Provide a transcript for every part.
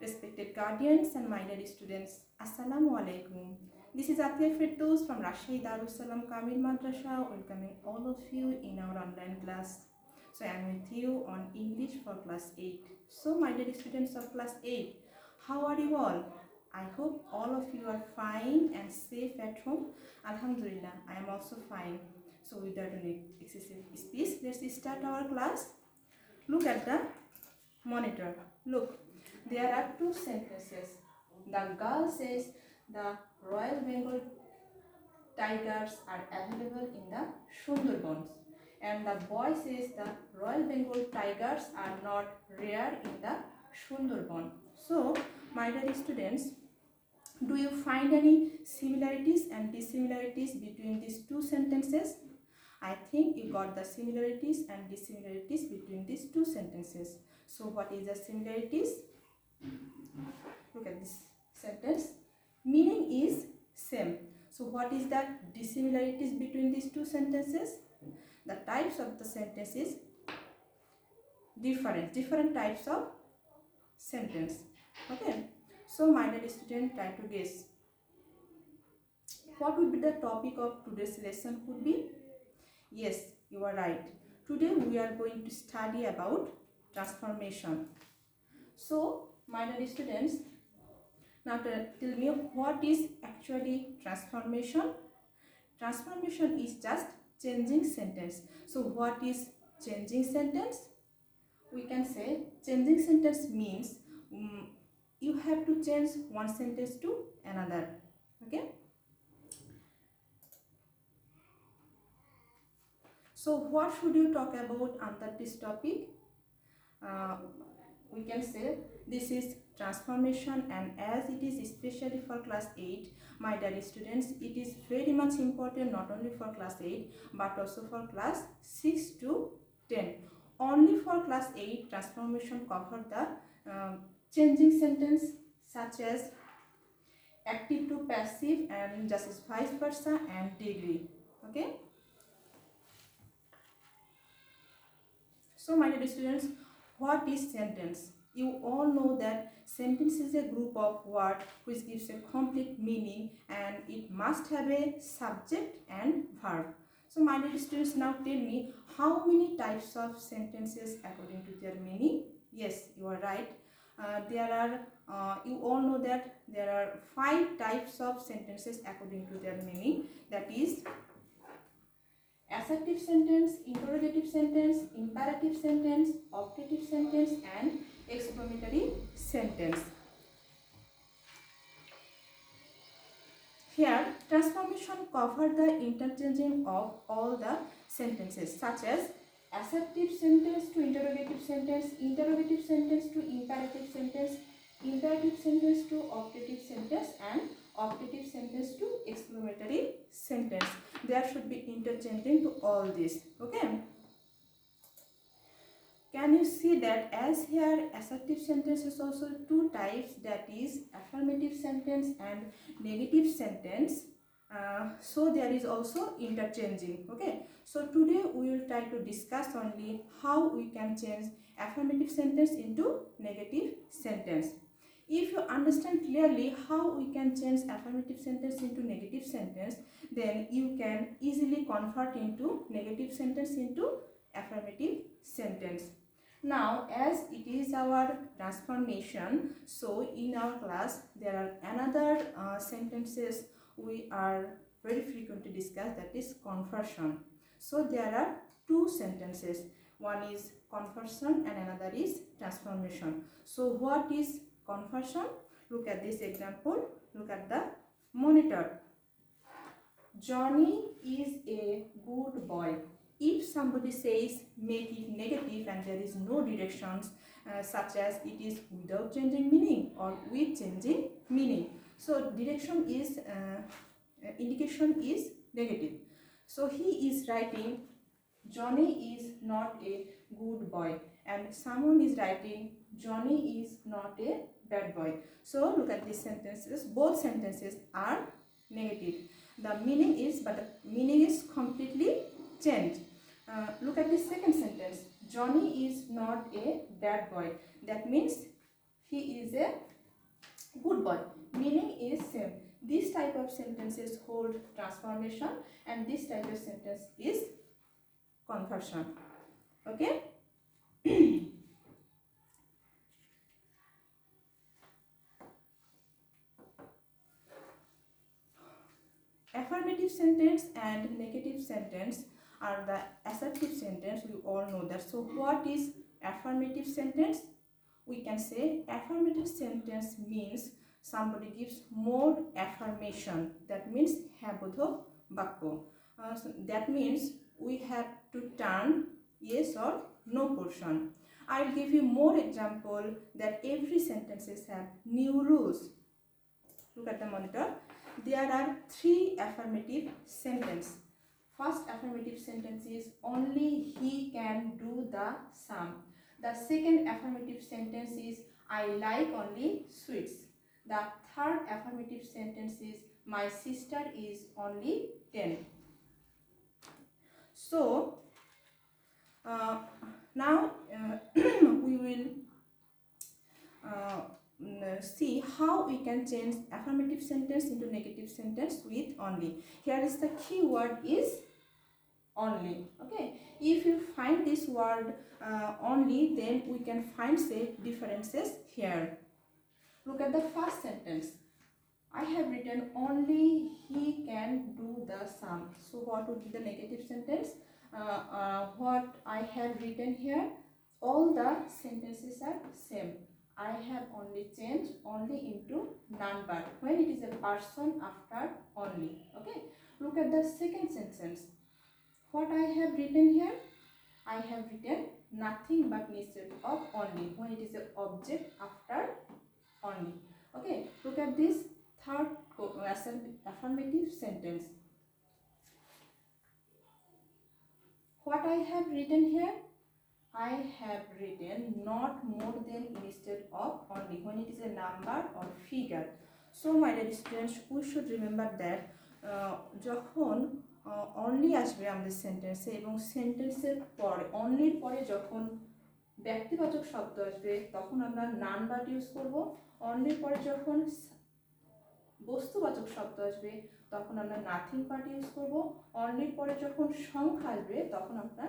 Respected guardians and my dear students, Assalamu alaikum. This is Atia Ferdous from Rajshahi Darus Salam Kamil Madrasha, welcoming all of you in our online class. So I am with you on English for class 8. So my dear students of class 8, how are you all? I hope all of you are fine and safe at home. Alhamdulillah, I am also fine. So without any excessive speech, let's start our class. Look at the monitor. Look, there are two sentences. The girl says the Royal Bengal tigers are available in the Sundarbans, and the boy says the Royal Bengal tigers are not rare in the Sundarban. So, my dear students, do you find any similarities and dissimilarities between these two sentences? I think you got the similarities and dissimilarities between these two sentences. So what is the similarities? Look at this sentence. Meaning is same. So what is the dissimilarities between these two sentences? The types of the sentences different types of sentence. Okay. So my dear student, try to guess. What would be the topic of today's lesson could be? Yes, you are right. Today we are going to study about transformation. So, my dear students, now tell me what is actually transformation? Transformation is just changing sentence. So, what is changing sentence? We can say changing sentence means you have to change one sentence to another. Okay. So what should you talk about under this topic? We can say this is transformation, and as it is especially for class 8, my dear students, it is very much important not only for class 8 but also for class 6 to 10. Only for class 8 transformation cover the changing sentence such as active to passive and just as vice versa and degree. Okay. So my dear students, what is sentence? You all know that sentence is a group of words which gives a complete meaning, and it must have a subject and verb. So my dear students, now tell me how many types of sentences according to their meaning? Yes, you are right. You all know that there are 5 types of sentences according to their meaning. That is assertive sentence, interrogative sentence, imperative sentence, optative sentence, and exclamatory sentence. Here, transformation cover the interchanging of all the sentences such as assertive sentence to interrogative sentence to imperative sentence to optative sentence, and optative sentence to exclamatory sentence. There should be interchanging to all this. Okay. Can you see that as here assertive sentence is also 2 types, that is affirmative sentence and negative sentence. So there is also interchanging. Okay. So today we will try to discuss only how we can change affirmative sentence into negative sentence. If you understand clearly how we can change affirmative sentence into negative sentence, then you can easily convert into negative sentence into affirmative sentence. Now, as it is our transformation, so in our class there are another sentences we are very frequently discussed, that is conversion. So there are 2 sentences. One is conversion and another is transformation. So what is conversion? Look at this example. Look at the monitor. Johnny is a good boy. If somebody says make it negative and there is no directions such as it is without changing meaning or with changing meaning, so direction is indication is negative. So he is writing Johnny is not a good boy, and someone is writing Johnny is not a bad boy. So look at these sentences. Both sentences are negative. The meaning is completely changed. Look at the second sentence. Johnny is not a bad boy. That means he is a good boy. Meaning is same. This type of sentences hold transformation and this type of sentence is conversion. Okay. Affirmative sentence and negative sentence are the assertive sentence. We all know that. So what is affirmative sentence? We can say affirmative sentence means somebody gives more affirmation. That means habodho bakko. So that means we have to turn yes or no portion. I'll give you more example that every sentences have new rules. Look at the monitor. There are 3 affirmative sentences. First affirmative sentence is only he can do the sum. The second affirmative sentence is I like only sweets. The third affirmative sentence is my sister is only 10. So now we will see how we can change affirmative sentence into negative sentence with only. Here is the key word is only. Okay, if you find this word only, then we can find say differences here. Look at the first sentence. I have written only he can do the sum. So what would be the negative sentence? What I have written here, all the sentences are same. I have only changed only into non-verb when it is a person after only. Okay. Look at the second sentence. What I have written here, I have written nothing but instead of only when it is an object after only. Okay. Look at this third affirmative sentence. What I have written here, I have written not more than instead of only when it is a number or figure. So my dear students, we should remember that যখন only আসবে আমাদের সেন্টেন্সে এবং সেন্টেন্সের পরে onlyর পরে যখন ব্যক্তিবাচক শব্দ আসবে তখন আমরা নাউন ভার্ব ইউজ করব। onlyর পরে যখন বস্তুবাচক শব্দ আসবে তখন আমরা নাথিং পার্ট ইউজ করব। onlyর পরে যখন সংখ্যা আসবে তখন আমরা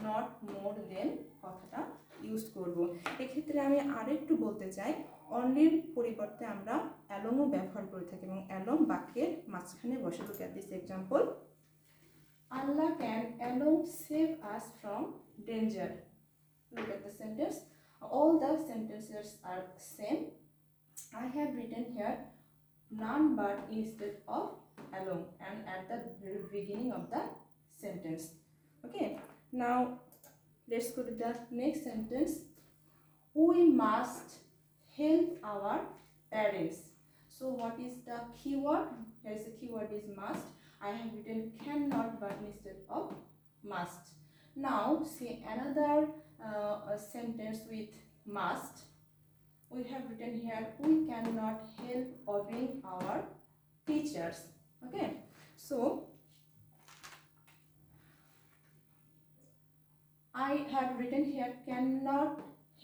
নট মোর দেন কথাটা ইউজ করব। এক্ষেত্রে আমি আরেকটু বলতে চাই, অনলির পরিবর্তে আমরা অ্যালংও ব্যবহার করে থাকি এবং অ্যালং বাক্যের মাঝখানে বসে। Look at this example, Allah can along save us from danger. Look at the sentence. All the sentences are same. I have written here none but instead of alone and at the very beginning of the sentence. Okay, now let's go to the next sentence. We must help our parents. So what is the keyword? Here is the keyword is must. I have written cannot but instead of must. Now see another sentence with must. We have written here we cannot help obeying our teachers. Okay, so I have written here cannot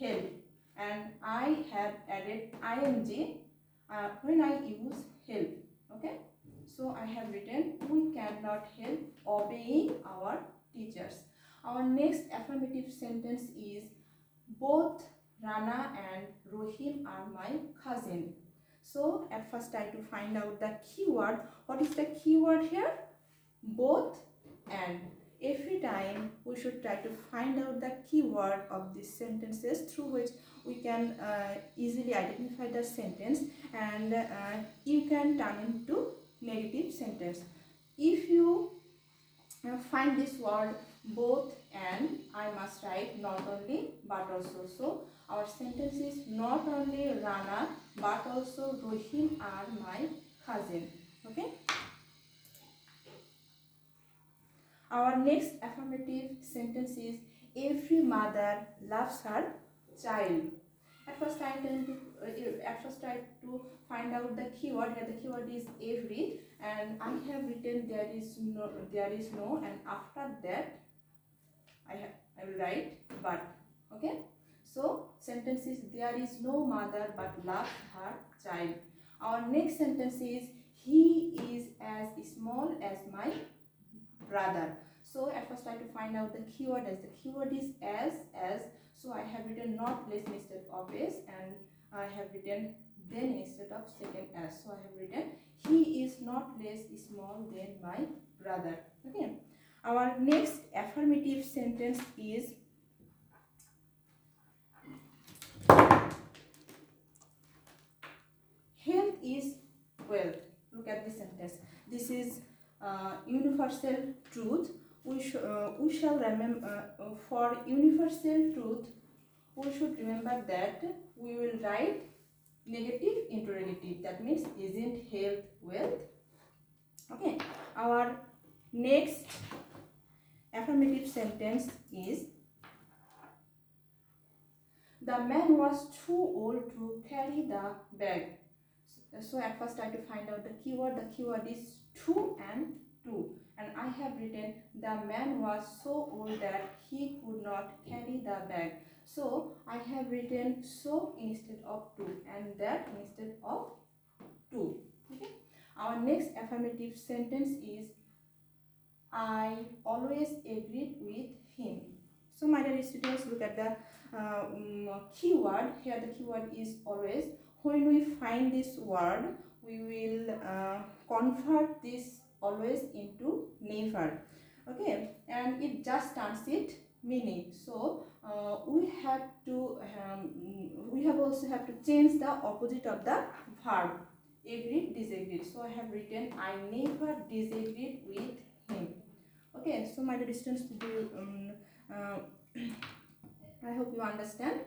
help and I have added ing when I use help. Okay, so I have written we cannot help obeying our teachers. Our next affirmative sentence is both Rana and Rohim are my cousin. So at first try to find out the keyword. What is the keyword here? Both and. Every time we should try to find out the keyword of these sentences through which we can easily identify the sentence and you can turn into negative sentence. If you find this word both and, I must write not only but also. So our sentence is not only Rana but also Rohim are my cousin. Okay. Our next affirmative sentence is every mother loves her child. At first try to find out the keyword. Here the keyword is every and I have written there is no and after that I will write but. Okay, So sentence is, there is no mother but loves her child. Our next sentence is, he is as small as my brother. So at first try to find out the keyword. As the keyword is as, so I have written not less instead of is, and I have written then instead of second as. So I have written he is not less small than my brother. Okay. Our next affirmative sentence is, health is wealth. Look at this sentence. This is universal truth. We shall remember, for universal truth, we should remember that we will write negative into negative. That means, isn't health wealth? Okay. Our next affirmative sentence is, the man was too old to carry the bag. So at first try to find out the keyword. The keyword is too and to, and I have written the man was so old that he could not carry the bag. So I have written so instead of to, and that instead of to. Okay. Our next affirmative sentence is, I always agreed with him. So my dear students, look at the keyword. Here the keyword is always. When we find this word, we will convert this always into never. Okay, and it just turns it meaning. So we have also have to change the opposite of the verb. Agreed, disagreed. So I have written I never disagreed with him. Okay, so my dear students, I hope you understand.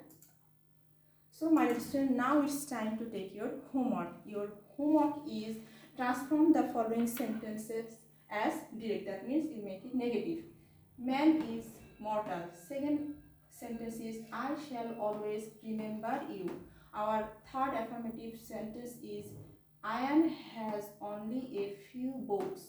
So my dear students, now it's time to take your homework. Your homework is, transform the following sentences as direct. That means you make it negative. Man is mortal. Second sentence is, I shall always remember you. Our third affirmative sentence is, Iron has only a few books.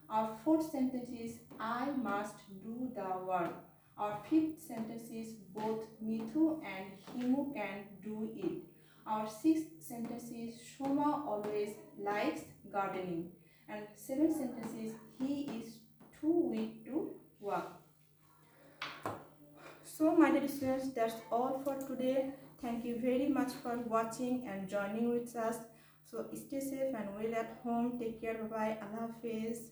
Our fourth sentence is, I must do the work. Our fifth sentence is, both Mithu and Himu can do it. Our sixth sentence is, Shoma always likes gardening. And seventh sentence is, he is too weak to walk. So my dear students, that's all for today. Thank you very much for watching and joining with us. So stay safe and well at home. Take care. Bye bye. Allah Hafiz.